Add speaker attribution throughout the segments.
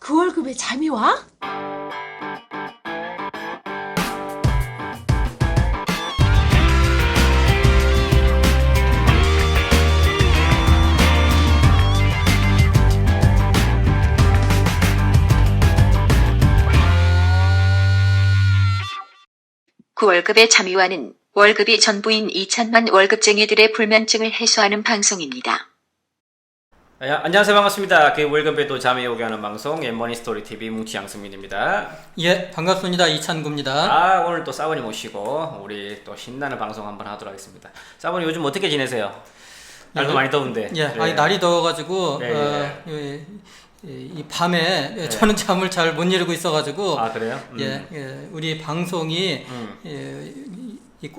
Speaker 1: 그 월급에 잠이 와?
Speaker 2: 그 월급의 잠이와는 월급이 전부인 2천만 월급쟁이들의 불면증을 해소하는 방송입니다.
Speaker 3: 안녕하세요. 반갑습니다. 그 월급에도 잠이 오게 하는 방송 엠머니 스토리 TV 뭉치 양승민입니다.
Speaker 4: 예, 반갑습니다. 이찬구입니다.
Speaker 3: 오늘 또 사원님 모시고 우리 또 신나는 방송 한번 하도록 하겠습니다. 사원님 요즘 어떻게 지내세요? 날도 많이 더운데.
Speaker 4: 예,
Speaker 3: 네.
Speaker 4: 날이 더워가지고
Speaker 3: 네.
Speaker 4: 이 밤에
Speaker 3: 네.
Speaker 4: 저는 잠을 잘 못 이루고 있어가지고
Speaker 3: 그래요?
Speaker 4: 우리 방송이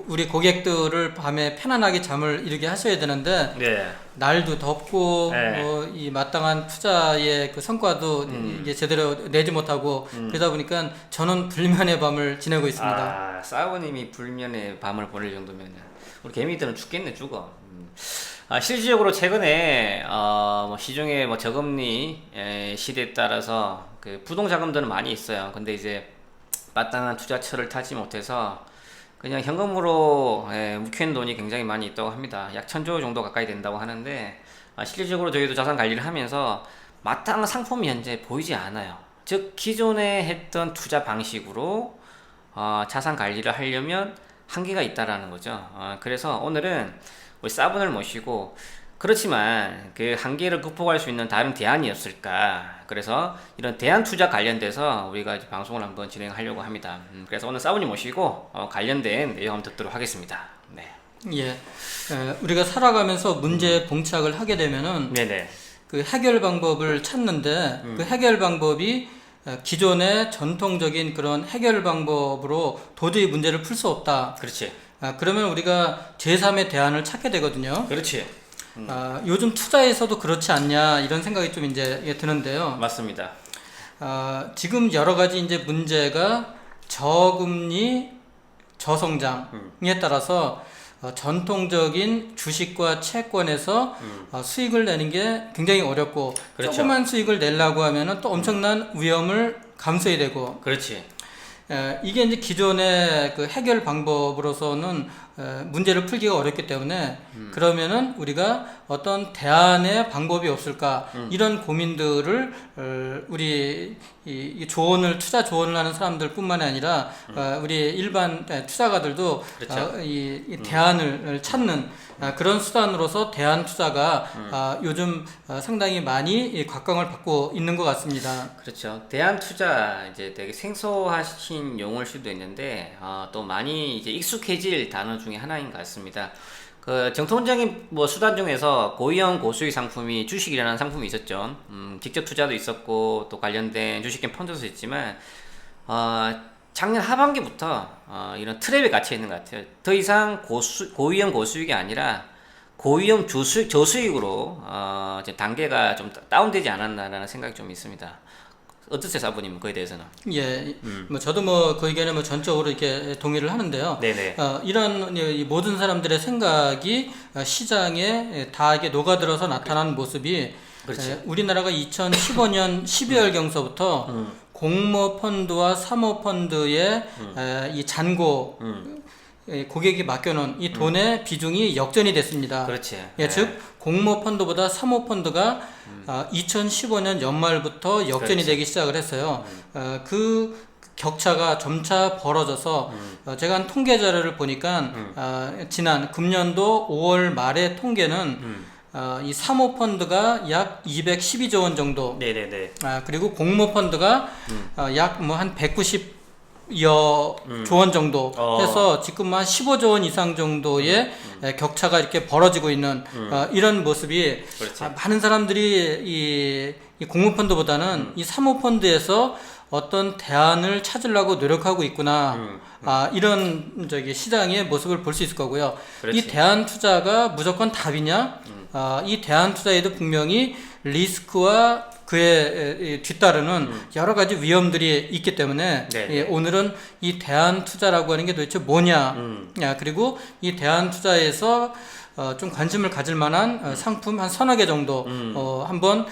Speaker 4: 우리 고객들을 밤에 편안하게 잠을 이루게 하셔야 되는데
Speaker 3: 네.
Speaker 4: 날도 덥고
Speaker 3: 네.
Speaker 4: 이 마땅한 투자의 그 성과도 이게 제대로 내지 못하고 그러다 보니까 저는 불면의 밤을 지내고 있습니다.
Speaker 3: 사원님이 불면의 밤을 보낼 정도면 우리 개미들은 죽겠네, 죽어. 실질적으로 최근에 뭐 시중에 뭐 저금리 시대에 따라서 그 부동 자금들은 많이 있어요. 근데 이제 마땅한 투자처를 타지 못해서 그냥 현금으로 묵혀놓은 돈이 굉장히 많이 있다고 합니다. 약 1000조 정도 가까이 된다고 하는데 실질적으로 저희도 자산 관리를 하면서 마땅한 상품이 현재 보이지 않아요. 즉 기존에 했던 투자 방식으로 자산 관리를 하려면 한계가 있다라는 거죠. 그래서 오늘은 우리 사분을 모시고 그렇지만 그 한계를 극복할 수 있는 다른 대안이 없을까, 그래서 이런 대안 투자 관련돼서 우리가 이제 방송을 한번 진행하려고 합니다. 그래서 오늘 사분님 모시고 관련된 내용 한번 듣도록 하겠습니다. 네.
Speaker 4: 예, 우리가 살아가면서 문제에 봉착을 하게 되면은
Speaker 3: 네네.
Speaker 4: 그 해결 방법을 찾는데 그 해결 방법이 기존의 전통적인 그런 해결 방법으로 도저히 문제를 풀 수 없다.
Speaker 3: 그렇지.
Speaker 4: 그러면 우리가 제3의 대안을 찾게 되거든요.
Speaker 3: 그렇지.
Speaker 4: 요즘 투자에서도 그렇지 않냐 이런 생각이 좀 이제 드는데요.
Speaker 3: 맞습니다.
Speaker 4: 지금 여러 가지 이제 문제가 저금리, 저성장에 따라서 전통적인 주식과 채권에서 수익을 내는 게 굉장히 어렵고,
Speaker 3: 그렇죠.
Speaker 4: 조그만 수익을 내려고 하면은 또 엄청난 위험을 감수해야 되고,
Speaker 3: 그렇지.
Speaker 4: 이게 이제 기존의 그 해결 방법으로서는 문제를 풀기가 어렵기 때문에 그러면은 우리가 어떤 대안의 방법이 없을까, 이런 고민들을 우리 이 조언을, 투자 조언을 하는 사람들뿐만이 아니라 우리 일반 투자가들도
Speaker 3: 그렇죠.
Speaker 4: 이 대안을 찾는 그런 수단으로서 대안 투자가 요즘 상당히 많이 각광을 받고 있는 것 같습니다.
Speaker 3: 그렇죠. 대안 투자 이제 되게 생소하신 용어일 수도 있는데 또 많이 이제 익숙해질 단어 중에 하나인 것 같습니다. 그 정통적인 뭐 수단 중에서 고위험 고수익 상품이 주식이라는 상품이 있었죠. 직접 투자도 있었고 또 관련된 주식형 펀드도 있지만 작년 하반기부터 이런 트랩에 갇혀 있는 것 같아요. 더 이상 고위험 고수익이 아니라 고위험 저수익으로 이제 단계가 좀 다운되지 않았나라는 생각이 좀 있습니다. 어떠세요, 사부님? 그에 대해서는?
Speaker 4: 예, 뭐 저도 뭐 그 의견에 뭐 전적으로 이렇게 동의를 하는데요.
Speaker 3: 네네.
Speaker 4: 이런 이 모든 사람들의 생각이 시장에 다 이게 녹아들어서 나타나는 모습이, 우리나라가 2015년 12월경서부터 공모 펀드와 사모 펀드의 이 잔고 고객이 맡겨놓은 이 돈의 비중이 역전이 됐습니다.
Speaker 3: 그렇지.
Speaker 4: 예, 즉 공모 펀드보다 사모 펀드가 2015년 연말부터 역전이
Speaker 3: 그렇지.
Speaker 4: 되기 시작을 했어요. 그 격차가 점차 벌어져서 제가 한 통계 자료를 보니까 지난 금년도 5월 말의 통계는 이 사모 펀드가 약 212조 원 정도,
Speaker 3: 네네네.
Speaker 4: 그리고 공모 펀드가 약 뭐 한 190여 조 원 정도 해서 지금 한 15조 원 이상 정도의 격차가 이렇게 벌어지고 있는 이런 모습이, 많은 사람들이 이 공모 펀드보다는 이 사모 펀드에서 어떤 대안을 찾으려고 노력하고 있구나. 이런 시장의 모습을 볼 수 있을 거고요.
Speaker 3: 그렇지.
Speaker 4: 이 대안 투자가 무조건 답이냐? 이 대안 투자에도 분명히 리스크와 그에 뒤따르는 여러 가지 위험들이 있기 때문에 오늘은 이 대안 투자라고 하는 게 도대체 뭐냐, 그리고 이 대안 투자에서 좀 관심을 가질 만한 상품 한 서너 개 정도 한번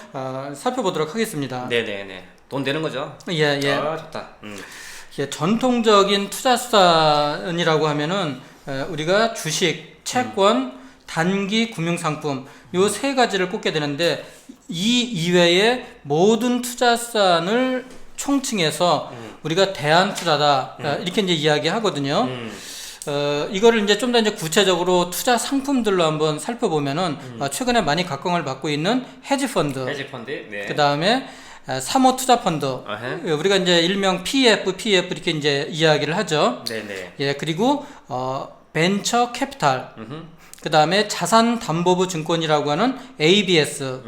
Speaker 4: 살펴보도록 하겠습니다.
Speaker 3: 네네네. 돈 되는 거죠?
Speaker 4: 예, 예.
Speaker 3: 아, 좋다.
Speaker 4: 예, 전통적인 투자 수단이라고 하면은 우리가 주식, 채권, 단기 금융상품 요 세 가지를 꼽게 되는데 이 이외의 모든 투자 수단을 총칭해서 우리가 대안투자다 이렇게 이제 이야기하거든요. 이거를 이제 좀 더 이제 구체적으로 투자 상품들로 한번 살펴보면은 최근에 많이 각광을 받고 있는 헤지펀드,
Speaker 3: 네.
Speaker 4: 그 다음에 사모 투자 펀드,
Speaker 3: 어헤.
Speaker 4: 우리가 이제 일명 PF 이렇게 이제 이야기를 하죠.
Speaker 3: 네네.
Speaker 4: 예, 그리고 벤처 캐피탈, 그 다음에 자산담보부 증권이라고 하는 ABS.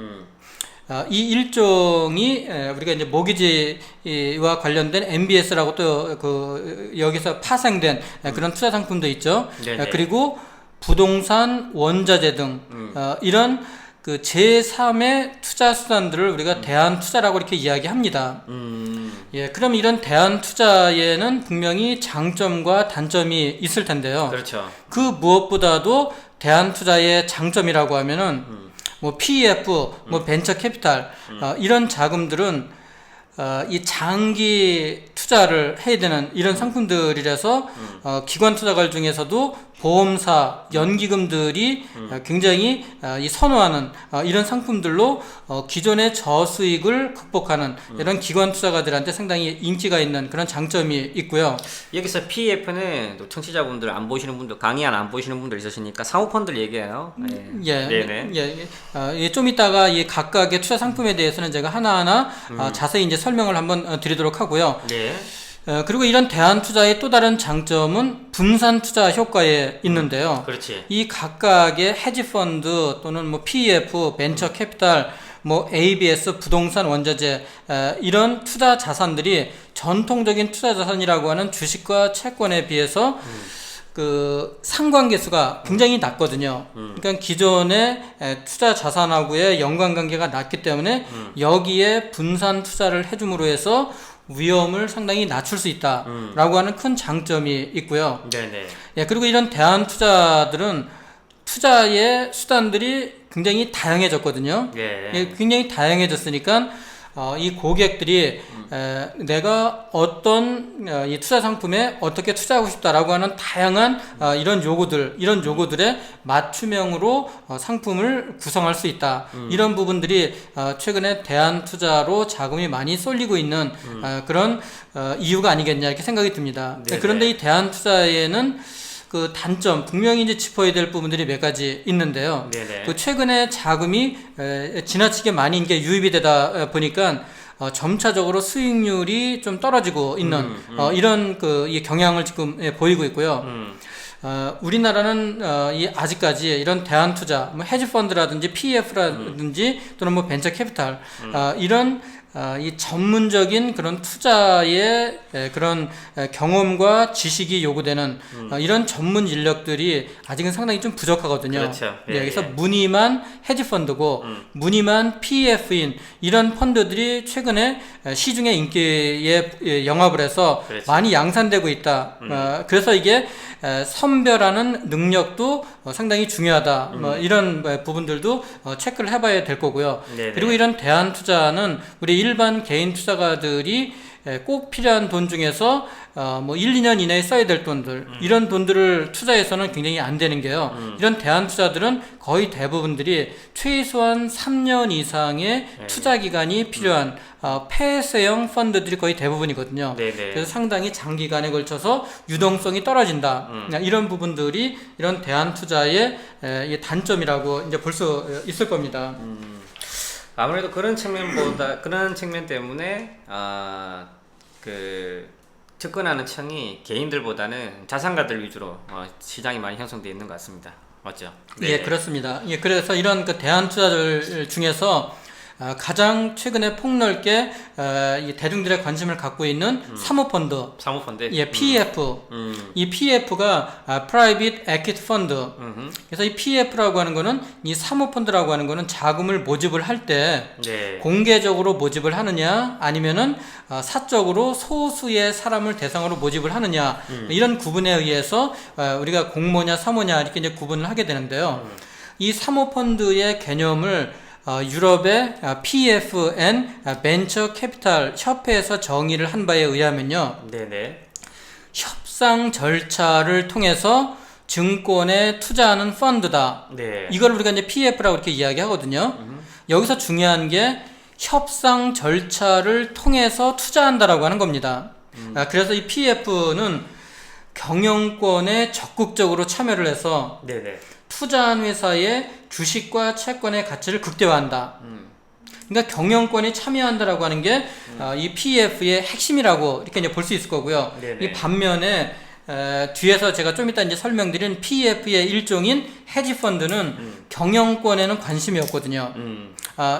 Speaker 4: 이 일종이 우리가 이제 모기지와 관련된 MBS라고 또 여기서 파생된 그런 투자 상품도 있죠.
Speaker 3: 네네.
Speaker 4: 그리고 부동산, 원자재 등 이런 그 제3의 투자 수단들을 우리가 대안 투자라고 이렇게 이야기합니다. 예, 그럼 이런 대안 투자에는 분명히 장점과 단점이 있을 텐데요.
Speaker 3: 그렇죠.
Speaker 4: 그 무엇보다도 대안 투자의 장점이라고 하면은 뭐 PEF, 뭐 벤처 캐피탈 이런 자금들은 이 장기 투자를 해야 되는 이런 상품들이라서 기관 투자가 중에서도 보험사, 연기금들이 굉장히 이 선호하는 이런 상품들로 기존의 저수익을 극복하는 이런 기관 투자가들한테 상당히 인기가 있는 그런 장점이 있고요.
Speaker 3: 여기서 PF는 또 청취자분들 안 보시는 분들, 강의 안 보시는 분들 있으시니까 사모펀드를 얘기해요.
Speaker 4: 예,
Speaker 3: 네네.
Speaker 4: 예, 좀 이따가 이 각각의 투자 상품에 대해서는 제가 하나하나 자세히 이제 설명을 한번 드리도록 하고요.
Speaker 3: 네.
Speaker 4: 그리고 이런 대안 투자의 또 다른 장점은 분산 투자 효과에 있는데요.
Speaker 3: 그렇지.
Speaker 4: 이 각각의 헤지 펀드 또는 뭐 PEF, 벤처 캐피탈, 뭐 ABS, 부동산, 원자재 이런 투자 자산들이 전통적인 투자 자산이라고 하는 주식과 채권에 비해서 그 상관계수가 굉장히 낮거든요. 그러니까 기존의 투자 자산하고의 연관관계가 낮기 때문에 여기에 분산 투자를 해줌으로 해서 위험을 상당히 낮출 수 있다라고 하는 큰 장점이 있고요.
Speaker 3: 네네.
Speaker 4: 예, 그리고 이런 대안 투자들은 투자의 수단들이 굉장히 다양해졌거든요.
Speaker 3: 예.
Speaker 4: 예, 굉장히 다양해졌으니까 이 고객들이 내가 어떤 이 투자 상품에 어떻게 투자하고 싶다라고 하는 다양한 이런 요구들의 맞춤형으로 상품을 구성할 수 있다. 이런 부분들이 최근에 대안 투자로 자금이 많이 쏠리고 있는 그런 이유가 아니겠냐 이렇게 생각이 듭니다.
Speaker 3: 네네.
Speaker 4: 그런데 이 대안 투자에는 그 단점 분명히 이제 짚어야 될 부분들이 몇 가지 있는데요.
Speaker 3: 네네.
Speaker 4: 그 최근에 자금이 지나치게 많이 이게 유입이 되다 보니까 점차적으로 수익률이 좀 떨어지고 있는 이런 이 경향을 지금 보이고 있고요. 우리나라는 이 아직까지 이런 대안 투자, 뭐 헤지 펀드라든지 PEF라든지 또는 뭐 벤처 캐피탈 이런 이 전문적인 그런 투자의 그런 경험과 지식이 요구되는 이런 전문 인력들이 아직은 상당히 좀 부족하거든요.
Speaker 3: 그렇죠. 예,
Speaker 4: 그래서
Speaker 3: 예.
Speaker 4: 무늬만 헤지 펀드고 무늬만 PEF인 이런 펀드들이 최근에 시중에 인기에 영합을 해서
Speaker 3: 그렇죠.
Speaker 4: 많이 양산되고 있다. 그래서 이게 선별하는 능력도 상당히 중요하다. 뭐 이런 부분들도 체크를 해봐야 될 거고요.
Speaker 3: 네네.
Speaker 4: 그리고 이런 대안 투자는 우리 일반 개인 투자가들이 꼭 필요한 돈 중에서 뭐 1, 2년 이내에 써야 될 돈들 이런 돈들을 투자해서는 굉장히 안 되는 게요. 이런 대안 투자들은 거의 대부분들이 최소한 3년 이상의 투자 기간이 필요한 폐쇄형 펀드들이 거의 대부분이거든요.
Speaker 3: 네네.
Speaker 4: 그래서 상당히 장기간에 걸쳐서 유동성이 떨어진다. 이런 부분들이 이런 대안 투자의 이 단점이라고 이제 볼 수 있을 겁니다.
Speaker 3: 아무래도 그런 측면 때문에 그 접근하는 층이 개인들보다는 자산가들 위주로 시장이 많이 형성되어 있는 것 같습니다. 맞죠?
Speaker 4: 예, 그렇습니다. 예, 그래서 이런 그 대안 투자들 중에서 가장 최근에 폭넓게 이 대중들의 관심을 갖고 있는 사모펀드,
Speaker 3: 사모펀드.
Speaker 4: 예, PEF. 이 PEF가 Private Equity Fund. 그래서 이 PEF라고 하는 거는 이 사모펀드라고 하는 거는 자금을 모집을 할 때
Speaker 3: 네.
Speaker 4: 공개적으로 모집을 하느냐 아니면은 사적으로 소수의 사람을 대상으로 모집을 하느냐 이런 구분에 의해서 우리가 공모냐 사모냐 이렇게 이제 구분을 하게 되는데요. 이 사모펀드의 개념을 유럽의 PFN 벤처 캐피탈 협회에서 정의를 한 바에 의하면요.
Speaker 3: 네네.
Speaker 4: 협상 절차를 통해서 증권에 투자하는 펀드다.
Speaker 3: 네.
Speaker 4: 이걸 우리가 이제 PF라고 이렇게 이야기하거든요. 여기서 중요한 게 협상 절차를 통해서 투자한다라고 하는 겁니다. 그래서 이 PF는 경영권에 적극적으로 참여를 해서
Speaker 3: 네네.
Speaker 4: 투자한 회사의 주식과 채권의 가치를 극대화한다. 그러니까 경영권에 참여한다라고 하는 게 이 PF의 핵심이라고 이렇게 이제 볼 수 있을 거고요.
Speaker 3: 네네.
Speaker 4: 이 반면에 뒤에서 제가 좀 이따 이제 설명드린 PF의 일종인 헤지 펀드는 경영권에는 관심이 없거든요.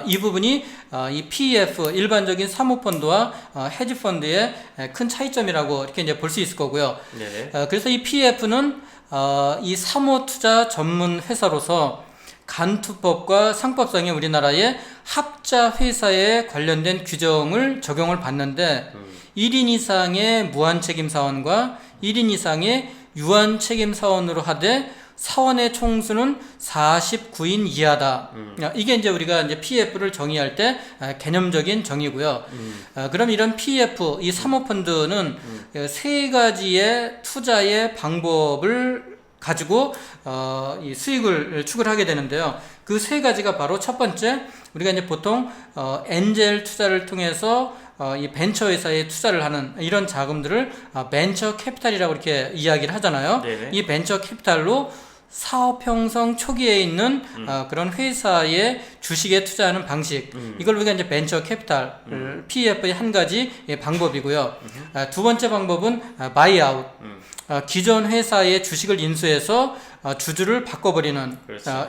Speaker 4: 이 부분이 이 PF 일반적인 사모펀드와 헤지 펀드의 큰 차이점이라고 이렇게 이제 볼 수 있을 거고요.
Speaker 3: 네네.
Speaker 4: 그래서 이 PF는 이 사모 투자 전문 회사로서 간투법과 상법상의 우리나라의 합자 회사에 관련된 규정을 적용을 받는데 1인 이상의 무한 책임 사원과 1인 이상의 유한 책임 사원으로 하되 사원의 총수는 49인 이하다. 이게 이제 우리가 이제 PF를 정의할 때 개념적인 정의고요. 그럼 이런 PF, 이 사모펀드는 세 가지의 투자의 방법을 가지고 이 수익을 추구하게 되는데요. 그 세 가지가 바로 첫 번째, 우리가 이제 보통 엔젤 투자를 통해서 이 벤처 회사에 투자를 하는 이런 자금들을 벤처 캐피탈이라고 이렇게 이야기를 하잖아요.
Speaker 3: 네네.
Speaker 4: 이 벤처 캐피탈로 사업 형성 초기에 있는 그런 회사의 주식에 투자하는 방식, 이걸 우리가 이제 벤처 캐피탈 PF의 한 가지 방법이고요. 두 번째 방법은 바이아웃. 기존 회사의 주식을 인수해서 주주를 바꿔버리는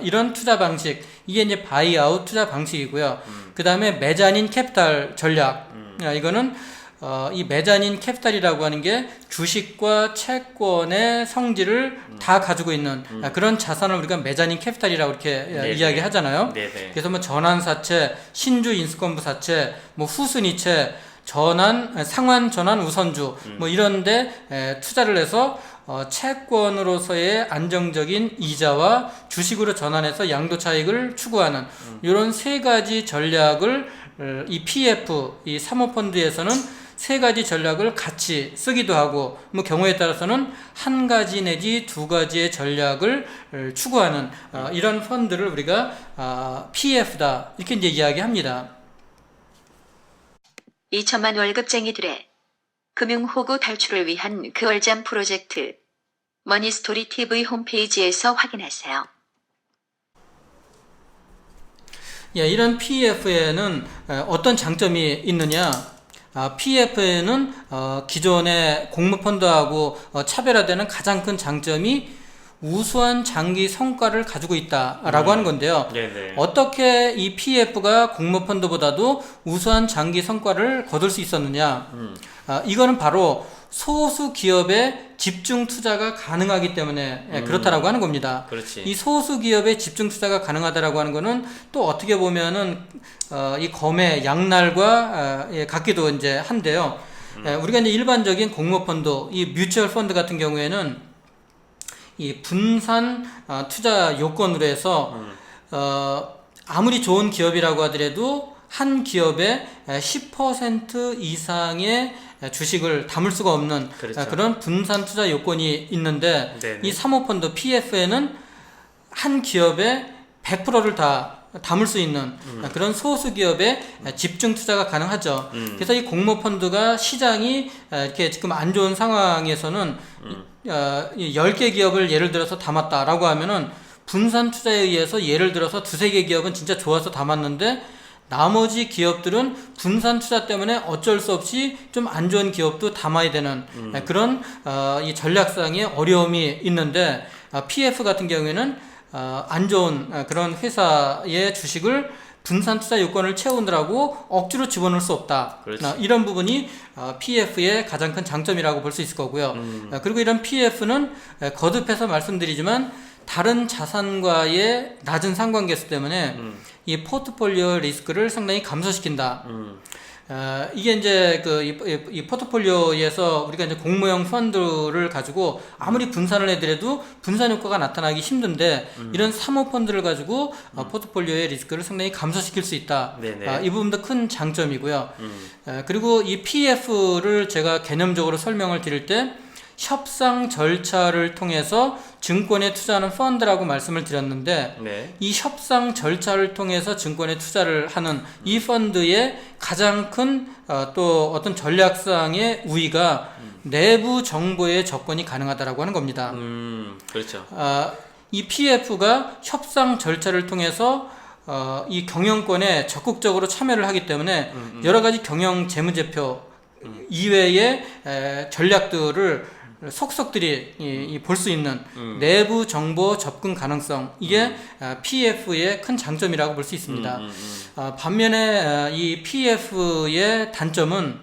Speaker 4: 이런 투자 방식, 이게 이제 바이아웃 투자 방식이고요. 그 다음에 메자닌 캐피탈 전략. 이거는 이 메자닌 캐피탈이라고 하는 게 주식과 채권의 성질을 다 가지고 있는 그런 자산을 우리가 메자닌 캐피탈이라고 이렇게
Speaker 3: 네네.
Speaker 4: 이야기하잖아요.
Speaker 3: 네네.
Speaker 4: 그래서 뭐 전환사채, 신주 인수권부 사채, 뭐 후순위채, 상환 전환 우선주 뭐 이런데 투자를 해서 채권으로서의 안정적인 이자와 주식으로 전환해서 양도 차익을 추구하는 이런 세 가지 전략을 이 PF, 이 사모펀드에서는 세 가지 전략을 같이 쓰기도 하고, 뭐 경우에 따라서는 한 가지 내지 두 가지의 전략을 추구하는 이런 펀드를 우리가 PF다 이렇게 이제 이야기합니다.
Speaker 2: 2천만 월급쟁이들의 금융호구 탈출을 위한 그월잠 프로젝트 머니스토리 TV 홈페이지에서 확인하세요.
Speaker 4: 예, 이런 PF에는 어떤 장점이 있느냐? PF에는 기존의 공모펀드하고 차별화되는 가장 큰 장점이 우수한 장기 성과를 가지고 있다라고 하는 건데요.
Speaker 3: 네네.
Speaker 4: 어떻게 이 PF가 공모펀드보다도 우수한 장기 성과를 거둘 수 있었느냐? 이거는 바로 소수 기업에 집중 투자가 가능하기 때문에 그렇다라고 하는 겁니다.
Speaker 3: 그렇지.
Speaker 4: 이 소수 기업에 집중 투자가 가능하다라고 하는 거는 또 어떻게 보면은 이 검의 양날과 같기도 이제 한데요. 우리가 이제 일반적인 공모펀드, 이 뮤추얼 펀드 같은 경우에는 이 분산 투자 요건으로 해서 아무리 좋은 기업이라고 하더라도 한 기업에 10% 이상의 주식을 담을 수가 없는
Speaker 3: 그렇죠.
Speaker 4: 그런 분산 투자 요건이 있는데
Speaker 3: 네네.
Speaker 4: 이 사모펀드 PF에는 한 기업에 100%를 다 담을 수 있는 그런 소수 기업에 집중 투자가 가능하죠. 그래서 이 공모펀드가 시장이 이렇게 지금 안 좋은 상황에서는 10개 기업을 예를 들어서 담았다라고 하면은 분산 투자에 의해서 예를 들어서 두세 개 기업은 진짜 좋아서 담았는데 나머지 기업들은 분산 투자 때문에 어쩔 수 없이 좀 안 좋은 기업도 담아야 되는 그런 이 전략상의 어려움이 있는데 PF 같은 경우에는 안 좋은 그런 회사의 주식을 분산 투자 요건을 채우느라고 억지로 집어넣을 수 없다.
Speaker 3: 그렇지.
Speaker 4: 이런 부분이 PF의 가장 큰 장점이라고 볼 수 있을 거고요. 그리고 이런 PF는 거듭해서 말씀드리지만 다른 자산과의 낮은 상관계수 때문에 이 포트폴리오 리스크를 상당히 감소시킨다. 이게 이제 이 포트폴리오에서 우리가 이제 공모형 펀드를 가지고 아무리 분산을 해더라도 분산 효과가 나타나기 힘든데 이런 사모펀드를 가지고 포트폴리오의 리스크를 상당히 감소시킬 수 있다. 이 부분도 큰 장점이고요. 그리고 이 PF를 제가 개념적으로 설명을 드릴 때 협상 절차를 통해서 증권에 투자하는 펀드라고 말씀을 드렸는데
Speaker 3: 네.
Speaker 4: 이 협상 절차를 통해서 증권에 투자를 하는 이 펀드의 가장 큰 또 어떤 전략상의 우위가 내부 정보의 접근이 가능하다라고 하는 겁니다.
Speaker 3: 그렇죠.
Speaker 4: 이 PF가 협상 절차를 통해서 이 경영권에 적극적으로 참여를 하기 때문에 여러 가지 경영 재무제표 이외의 전략들을 속속들이 볼 수 있는 내부 정보 접근 가능성, 이게 PF의 큰 장점이라고 볼 수 있습니다. 반면에 이 PF의 단점은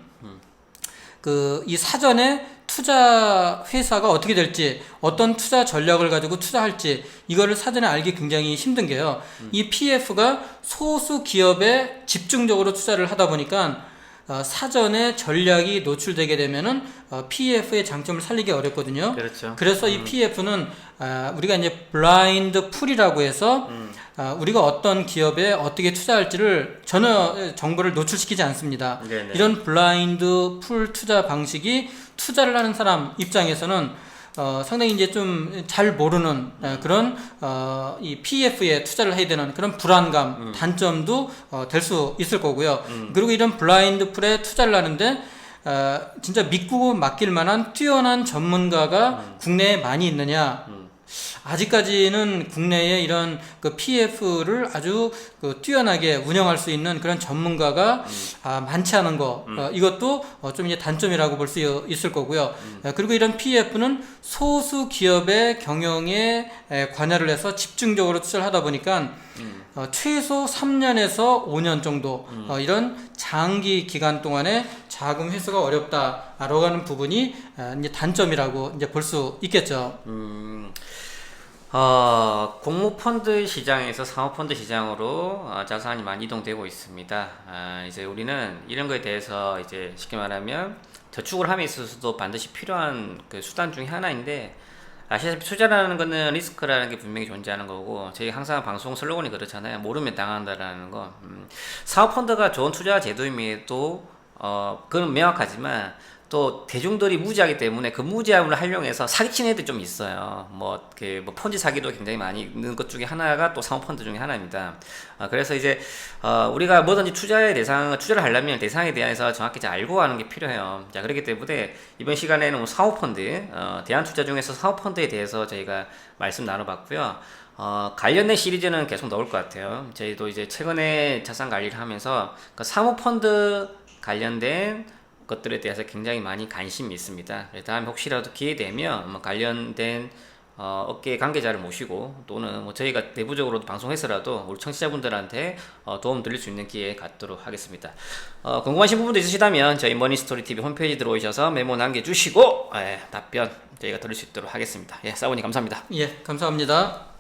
Speaker 4: 이 사전에 투자 회사가 어떻게 될지, 어떤 투자 전략을 가지고 투자할지 이거를 사전에 알기 굉장히 힘든 게요. 이 PF가 소수 기업에 집중적으로 투자를 하다 보니까 사전에 전략이 노출되게 되면은 PF의 장점을 살리기 어렵거든요.
Speaker 3: 그렇죠.
Speaker 4: 그래서 이 PF는 우리가 이제 블라인드 풀이라고 해서 우리가 어떤 기업에 어떻게 투자할지를 전혀 정보를 노출시키지 않습니다.
Speaker 3: 네네.
Speaker 4: 이런 블라인드 풀 투자 방식이 투자를 하는 사람 입장에서는 상당히 이제 좀 잘 모르는 그런 이 PF에 투자를 해야 되는 그런 불안감, 단점도 될 수 있을 거고요. 그리고 이런 블라인드 풀에 투자를 하는데 진짜 믿고 맡길 만한 뛰어난 전문가가 국내에 많이 있느냐? 아직까지는 국내에 이런 PF를 아주 뛰어나게 운영할 수 있는 그런 전문가가 많지 않은 거, 이것도 좀 이제 단점이라고 볼 수 있을 거고요. 그리고 이런 PF는 소수 기업의 경영에 관여를 해서 집중적으로 투자를 하다 보니까 최소 3년에서 5년 정도 이런 장기 기간 동안에 자금 회수가 어렵다라고 하는 부분이 이제 단점이라고 이제 볼 수 있겠죠.
Speaker 3: 공모펀드 시장에서 사모펀드 시장으로 자산이 많이 이동되고 있습니다. 이제 우리는 이런 거에 대해서 이제 쉽게 말하면 저축을 함에 있어서도 반드시 필요한 그 수단 중에 하나인데, 아시다시피 투자라는 거는 리스크라는 게 분명히 존재하는 거고, 저희 항상 방송 슬로건이 그렇잖아요. 모르면 당한다라는 거. 사모펀드가 좋은 투자 제도임에도 그건 명확하지만 또 대중들이 무지하기 때문에 그 무지함을 활용해서 사기치는 애들이 좀 있어요. 폰지 사기도 굉장히 많이 있는 것 중에 하나가 또 사모펀드 중에 하나입니다. 그래서 이제 우리가 뭐든지 투자를 하려면 대상에 대해서 정확히 잘 알고 가는 게 필요해요. 자, 그렇기 때문에 이번 시간에는 사모펀드, 대안투자 중에서 사모펀드에 대해서 저희가 말씀 나눠봤고요. 관련된 시리즈는 계속 나올 것 같아요. 저희도 이제 최근에 자산 관리를 하면서 그 사모펀드 관련된 것들에 대해서 굉장히 많이 관심이 있습니다. 다음에 혹시라도 기회 되면 관련된 업계 관계자를 모시고 또는 저희가 내부적으로도 방송해서라도 우리 청취자분들한테 도움 드릴 수 있는 기회 갖도록 하겠습니다. 궁금하신 부분도 있으시다면 저희 머니스토리TV 홈페이지 들어오셔서 메모 남겨주시고 답변 저희가 드릴 수 있도록 하겠습니다. 사원님 감사합니다.
Speaker 4: 예, 감사합니다.